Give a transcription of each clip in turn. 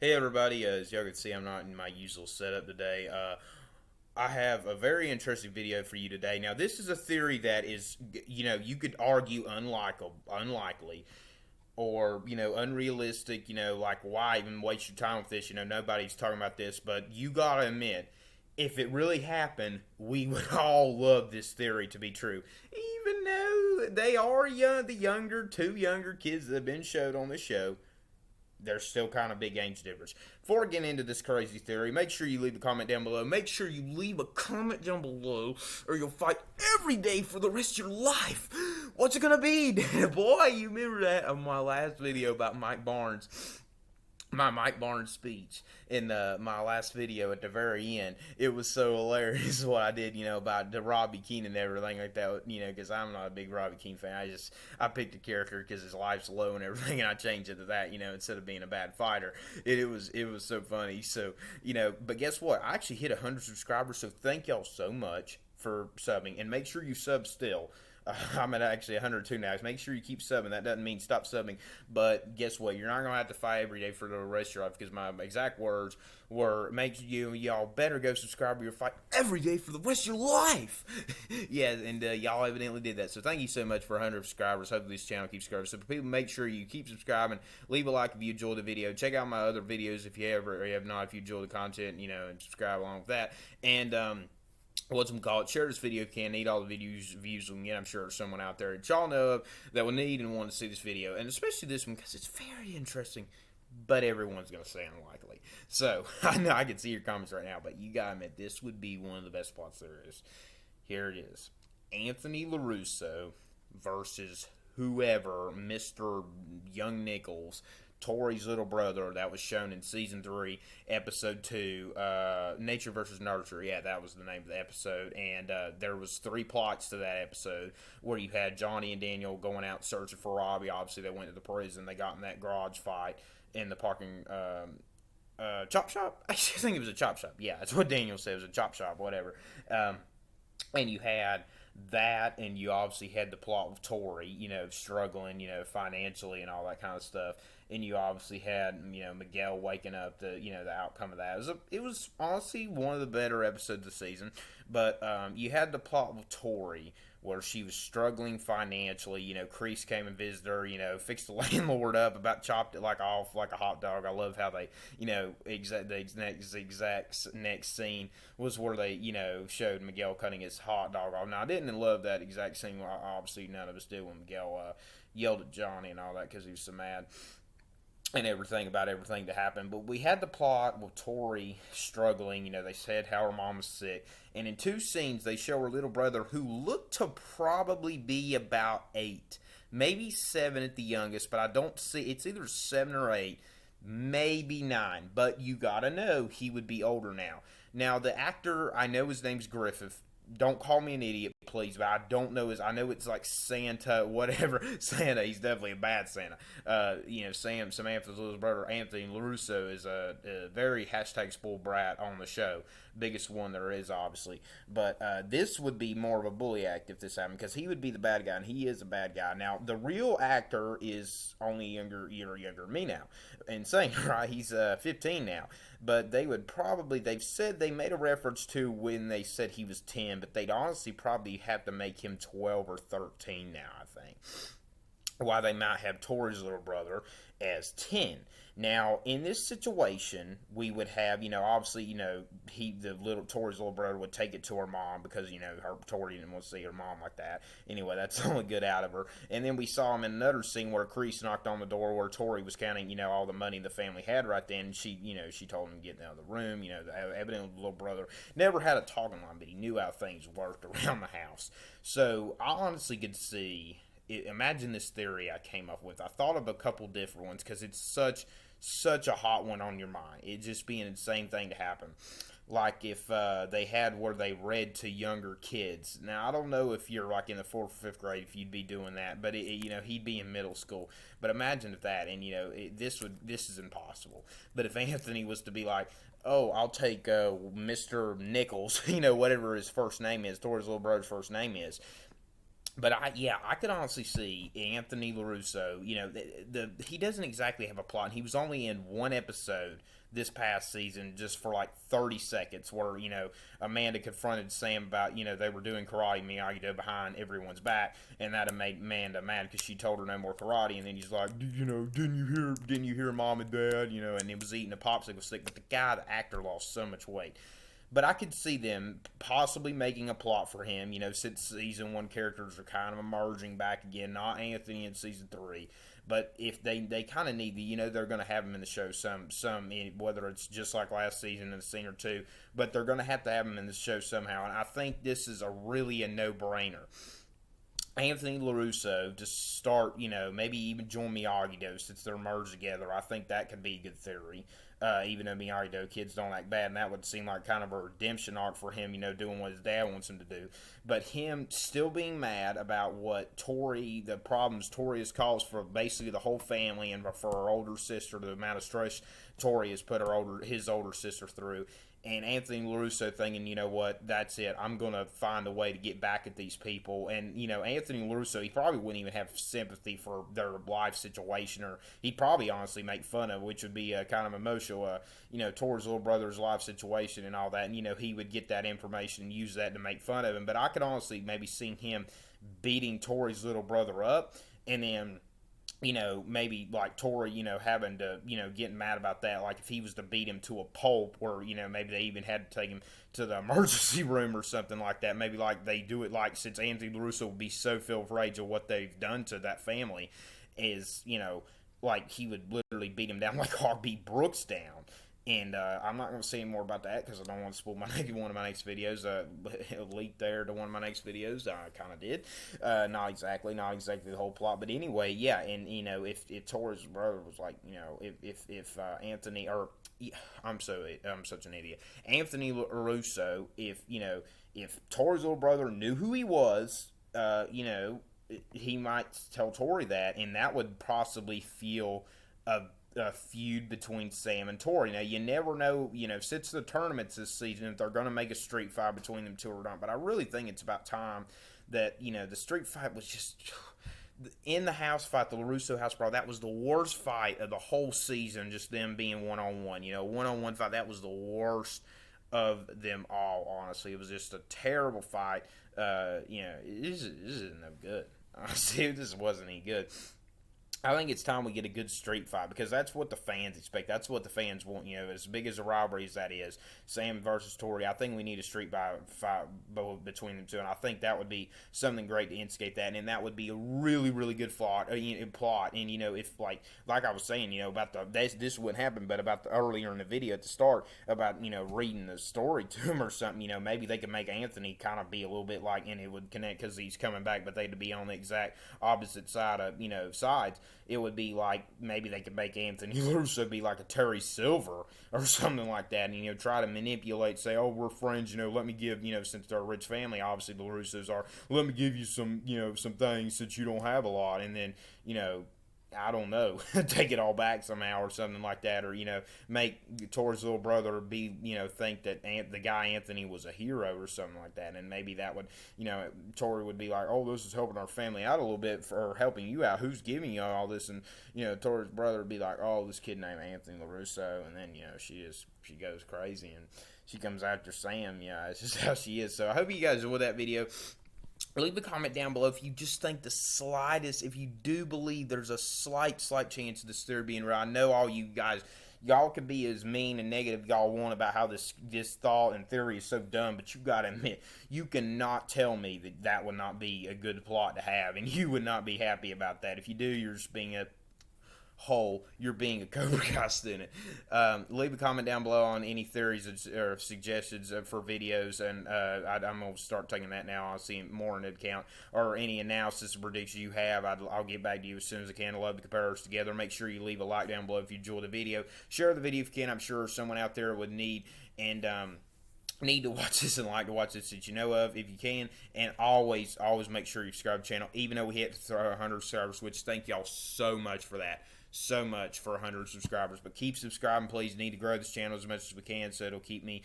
Hey everybody, as y'all can see, I'm not in my usual setup today. I have a very interesting video for you today. Now, this is a theory that is, you could argue unlikely, or unrealistic. Like why even waste your time with this? Nobody's talking about this, but you gotta admit, if it really happened, we would all love this theory to be true. Even though they are young, two younger kids that have been showed on the show, there's still kind of big age difference. Before I get into this crazy theory, make sure you leave a comment down below. Make sure you leave a comment down below, or you'll fight every day for the rest of your life. What's it gonna be? Boy, you remember that on my last video about Mike Barnes, my Mike Barnes speech in my last video at the very end. It was so hilarious what I did, about the Robbie Keane and everything like that, because I'm not a big Robbie Keane fan. I picked a character because his life's low and everything, and I changed it to that, instead of being a bad fighter. It was so funny. So, but guess what? I actually hit 100 subscribers, so thank y'all so much for subbing, and make sure you sub still. I'm at actually 102 now. So make sure you keep subbing. That doesn't mean stop subbing. But guess what? You're not going to have to fight every day for the rest of your life, because my exact words were, y'all better go subscribe or you'll fight every day for the rest of your life. Yeah, and y'all evidently did that. So thank you so much for 100 subscribers. Hopefully this channel keeps growing. So for people, make sure you keep subscribing. Leave a like if you enjoyed the video. Check out my other videos if you have not, if you enjoy the content, and subscribe along with that. And, share this video if you can. Need all the views we can get. I'm sure there's someone out there that y'all know of that will need and want to see this video, and especially this one, because it's very interesting, but everyone's going to say unlikely. So I know I can see your comments right now, but you gotta admit, this would be one of the best plots there is. Here it is: Anthony LaRusso versus whoever, Mr. Young Nichols, Tory's little brother, that was shown in season 3, episode 2, Nature versus Nurture. Yeah, that was the name of the episode. And there was 3 plots to that episode, where you had Johnny and Daniel going out searching for Robbie. Obviously, they went to the prison. They got in that garage fight in the parking chop shop. I think it was a chop shop. Yeah, that's what Daniel said. It was a chop shop, whatever. And you had that, and you obviously had the plot with Tory, struggling, financially and all that kind of stuff. And you obviously had, Miguel waking up, the outcome of that. It was honestly one of the better episodes of the season. But you had the plot with Tory, where she was struggling financially. Kreese came and visited her, fixed the landlord up, about chopped it off like a hot dog. I love how they, the exact next scene was where they, showed Miguel cutting his hot dog off. Now, I didn't love that exact scene. Obviously, none of us did, when Miguel yelled at Johnny and all that because he was so mad and everything about everything to happen. But we had the plot with Tory struggling. They said how her mom was sick. And in 2 scenes, they show her little brother, who looked to probably be about 8. Maybe 7 at the youngest, but I don't see. It's either 7 or 8. Maybe 9. But you gotta know, he would be older now. Now, the actor, I know his name's Griffith. Don't call me an idiot, please, but I don't know I know it's like Santa, whatever. Santa, he's definitely a bad Santa. Samantha's little brother, Anthony LaRusso, is a very hashtag spoiled brat on the show. Biggest one there is, obviously. But this would be more of a bully act if this happened, because he would be the bad guy, and he is a bad guy. Now, the real actor is only younger than me now. Insane, right? He's 15 now. But they've said, they made a reference to when they said he was 10, but they'd honestly probably have to make him 12 or 13 now, I think. Why they might have Tory's little brother as 10. Now, in this situation, we would have, obviously, Tory's little brother would take it to her mom, because, Tory didn't want to see her mom like that. Anyway, that's the only good out of her. And then we saw him in another scene where Kreese knocked on the door, where Tory was counting, all the money the family had right then. And she told him to get out of the room. Evidently the little brother never had a talking line, but he knew how things worked around the house. So I honestly could see. Imagine this theory I came up with. I thought of a couple different ones, because it's such a hot one on your mind. It just be an insane thing to happen. Like if they had where they read to younger kids. Now, I don't know if you're like in the 4th or 5th grade, if you'd be doing that, but he'd be in middle school. But imagine if that, and this is impossible. But if Anthony was to be like, oh, I'll take Mr. Nichols, whatever his first name is, Tory's little brother's first name is, But I could honestly see Anthony LaRusso. He doesn't exactly have a plot. And he was only in one episode this past season, just for like 30 seconds, where Amanda confronted Sam about they were doing karate Miyagi-Do behind everyone's back, and that made Amanda mad because she told her no more karate. And then he's like, didn't you hear mom and dad, and he was eating a popsicle stick. But the actor, lost so much weight. But I could see them possibly making a plot for him, since season 1 characters are kind of emerging back again, not Anthony in season 3. But if they kind of need they're going to have him in the show some, whether it's just like last season in a scene or two, but they're going to have him in the show somehow. And I think this is a no-brainer. Anthony LaRusso to start, maybe even join Miyagi-Do since they're merged together. I think that could be a good theory. Even though Miyagi-Do kids don't act bad, and that would seem like kind of a redemption arc for him, doing what his dad wants him to do. But him still being mad about what the problems Tory has caused for basically the whole family and for her older sister, the amount of stress Tory has put his older sister through. And Anthony LaRusso thinking, what, that's it. I'm going to find a way to get back at these people. And, Anthony LaRusso, he probably wouldn't even have sympathy for their life situation, or he'd probably honestly make fun of, which would be kind of emotional, towards little brother's life situation and all that. And, he would get that information and use that to make fun of him. But I could honestly maybe see him beating Tory's little brother up, and then maybe like Tory, having to, getting mad about that. Like if he was to beat him to a pulp, or, maybe they even had to take him to the emergency room or something like that. Maybe like they do it, like, since Anthony LaRusso will be so filled with rage of what they've done to that family, is, like he would literally beat him down like Hawk beat Brooks down. And I'm not going to say any more about that because I don't want to spoil one of my next videos. It leaked there to one of my next videos. I kind of did. Not exactly the whole plot. But anyway, yeah. And, if Tory's brother was like, if Anthony, or I'm such an idiot. Anthony LaRusso, if Tory's little brother knew who he was, he might tell Tory that, and that would possibly feel a feud between Sam and Tory. Now, you never know, since the tournaments this season, if they're going to make a street fight between them two or not. But I really think it's about time that, the street fight was just in the house fight, the LaRusso house brawl. That was the worst fight of the whole season, just them being one-on-one. One-on-one fight, that was the worst of them all, honestly. It was just a terrible fight. This isn't no good. Honestly, this wasn't any good. I think it's time we get a good street fight, because that's what the fans expect. That's what the fans want. As big as a rivalry as that is, Sam versus Tory, I think we need a street fight between them two, and I think that would be something great to instigate that, and that would be a really, really good plot. And if like I was saying, about this wouldn't happen, but about earlier in the video at the start about reading the story to him or something, maybe they could make Anthony kind of be a little bit like, and it would connect because he's coming back, but they'd be on the exact opposite side of sides. It would be like, maybe they could make Anthony LaRusso be like a Terry Silver or something like that, and, try to manipulate, say, oh, we're friends, let me give, since they're a rich family, obviously the LaRussos are, let me give you some, some things since you don't have a lot, and then, I don't know, take it all back somehow or something like that, or, make Tory's little brother be, think that the guy Anthony was a hero or something like that, and maybe that would, Tory would be like, oh, this is helping our family out a little bit for helping you out, who's giving you all this, and, Tory's brother would be like, oh, this kid named Anthony LaRusso, and then, she goes crazy, and she comes after Sam, it's just how she is. So I hope you guys enjoyed that video. Leave a comment down below if you just think the slightest, if you do believe there's a slight chance of this theory being right. I know all you guys, y'all can be as mean and negative y'all want about how this thought and theory is so dumb, but you gotta admit, you cannot tell me that would not be a good plot to have, and you would not be happy about that. If you do, you're just being a you're being a Cobra Kai student. Leave a comment down below on any theories or suggestions for videos, and I'm going to start taking that now. I'll see more in the account, or any analysis or predictions you have. I'll get back to you as soon as I can. I love to compare us together. Make sure you leave a like down below if you enjoyed the video. Share the video if you can. I'm sure someone out there would need to watch this and like to watch this that you know of, if you can. And always make sure you subscribe to the channel, even though we hit 100 subscribers, which thank y'all so much for that. So much for 100 subscribers, but keep subscribing, please. Need to grow this channel as much as we can, so it'll keep me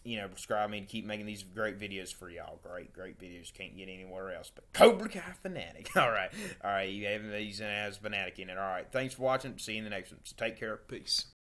subscribe me to keep making these great videos for y'all. Great videos. Can't get anywhere else. But Cobra Kai Fanatic. All right. You have these as Fanatic in it. All right. Thanks for watching. See you in the next one. So take care. Peace.